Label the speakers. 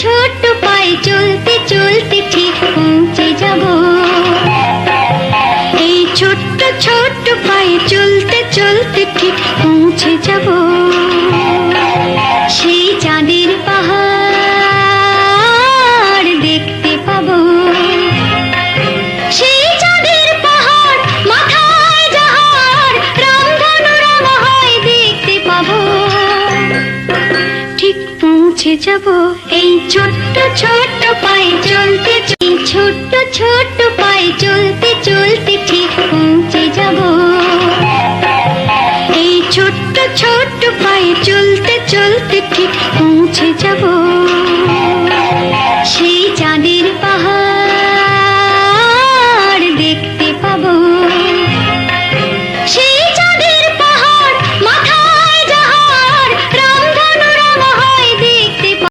Speaker 1: ছোট্ট পায়ে চলতে চলতে ঠিক পৌঁছে যাব। এই ছোট্ট ছোট্ট পায়ে চলতে চলতে ঠিক পৌঁছে যাব। সেই চাঁদের পাহাড় দেখতে পাবো। সেই চাঁদের পাহাড় মাথায় যাহার রামধনু রং হয় দেখতে পাবো। ঠিক পৌঁছে যাব এই ছোট্ট ছোট্ট পায়ে চলতে এই ছোট্ট ছোট্ট পায়ে চলতে চলতে ঠিক পৌঁছে যাব। এই ছোট্ট ছোট্ট পায়ে চলতে চলতে ঠিক পৌঁছে যাব।